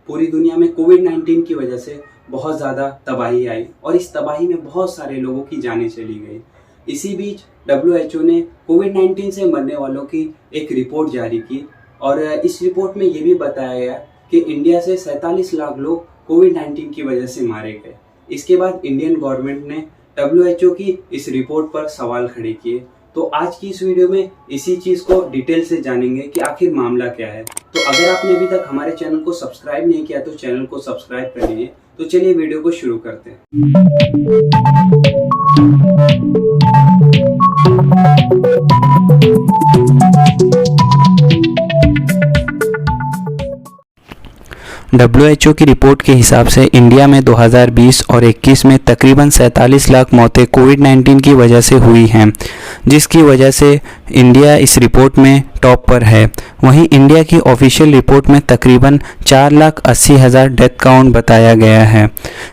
पूरी दुनिया में कोविड-19 की वजह से बहुत ज़्यादा तबाही आई और इस तबाही में बहुत सारे लोगों की जानें चली गई। इसी बीच WHO ने कोविड-19 से मरने वालों की एक रिपोर्ट जारी की और इस रिपोर्ट में ये भी बताया गया कि इंडिया से 47 लाख लोग कोविड-19 की वजह से मारे गए। इसके बाद इंडियन गवर्नमेंट ने WHO की इस रिपोर्ट पर सवाल खड़े किए। तो आज की इस वीडियो में इसी चीज़ को डिटेल से जानेंगे कि आखिर मामला क्या है। तो अगर आपने अभी तक हमारे चैनल को सब्सक्राइब नहीं किया तो चैनल को सब्सक्राइब कर लीजिए। तो चलिए वीडियो को शुरू करते हैं। WHO की रिपोर्ट के हिसाब से इंडिया में 2020 और 21 में तकरीबन 47 लाख मौतें कोविड-19 की वजह से हुई हैं, जिसकी वजह से इंडिया इस रिपोर्ट में टॉप पर है। वहीं इंडिया की ऑफिशियल रिपोर्ट में तकरीबन 4,80,000 डेथ काउंट बताया गया है।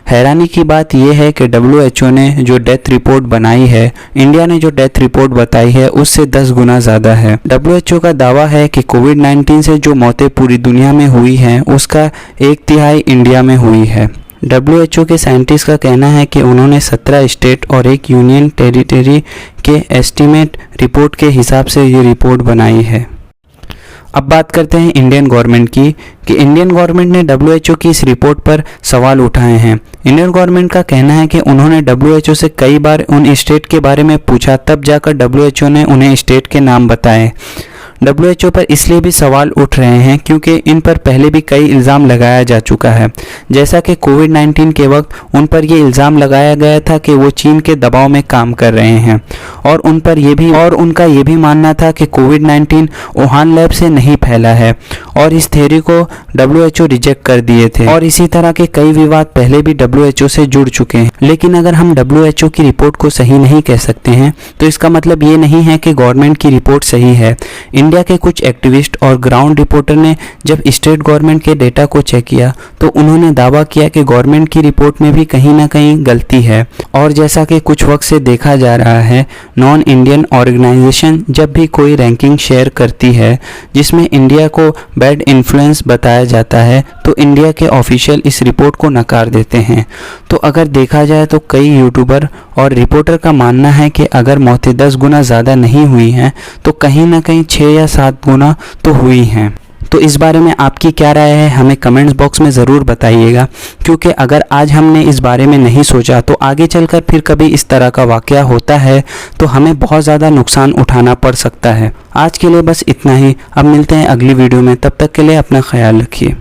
हैरानी की बात यह है कि WHO ने जो डेथ रिपोर्ट बनाई है, इंडिया ने जो डेथ रिपोर्ट बताई है उससे 10 गुना ज़्यादा है। WHO का दावा है कि कोविड-19 से जो मौतें पूरी दुनिया में हुई हैं उसका 1/3 इंडिया में हुई है। WHO के साइंटिस्ट का कहना है कि उन्होंने 17 स्टेट और एक यूनियन टेरिटरी के एस्टीमेट रिपोर्ट के हिसाब से ये रिपोर्ट बनाई है। अब बात करते हैं इंडियन गवर्नमेंट की कि इंडियन गवर्नमेंट ने WHO की इस रिपोर्ट पर सवाल उठाए हैं। इंडियन गवर्नमेंट का कहना है कि उन्होंने WHO से कई बार उन स्टेट के बारे में पूछा, तब जाकर WHO ने उन्हें स्टेट के नाम बताए। WHO पर इसलिए भी सवाल उठ रहे हैं क्योंकि इन पर पहले भी कई इल्ज़ाम लगाया जा चुका है। जैसा कि कोविड-19 के वक्त उन पर यह इल्ज़ाम लगाया गया था कि वो चीन के दबाव में काम कर रहे हैं और उनका ये भी मानना था कि कोविड-19 वुहान लैब से नहीं फैला है और इस थ्योरी को WHO रिजेक्ट कर दिए थे। और इसी तरह के कई विवाद पहले भी WHO से जुड़ चुके हैं। लेकिन अगर हम WHO की रिपोर्ट को सही नहीं कह सकते हैं तो इसका मतलब ये नहीं है कि गवर्नमेंट की रिपोर्ट सही है। इंडिया के कुछ एक्टिविस्ट और ग्राउंड रिपोर्टर ने जब स्टेट गवर्नमेंट के डेटा को चेक किया तो उन्होंने दावा किया कि गवर्नमेंट की रिपोर्ट में भी कहीं ना कहीं गलती है। और जैसा कि कुछ वक्त से देखा जा रहा है, नॉन इंडियन ऑर्गेनाइजेशन जब भी कोई रैंकिंग शेयर करती है जिसमें इंडिया को बैड इन्फ्लुएंस बताया जाता है तो इंडिया के ऑफिशियल इस रिपोर्ट को नकार देते हैं। तो अगर देखा जाए तो कई यूट्यूबर और रिपोर्टर का मानना है कि अगर मौतें 10 गुना ज़्यादा नहीं हुई हैं तो कहीं ना कहीं 6 या 7 गुना तो हुई हैं। तो इस बारे में आपकी क्या राय है, हमें कमेंट्स बॉक्स में ज़रूर बताइएगा, क्योंकि अगर आज हमने इस बारे में नहीं सोचा तो आगे चलकर फिर कभी इस तरह का वाक़या होता है तो हमें बहुत ज़्यादा नुकसान उठाना पड़ सकता है। आज के लिए बस इतना ही। अब मिलते हैं अगली वीडियो में, तब तक के लिए अपना ख्याल रखिए।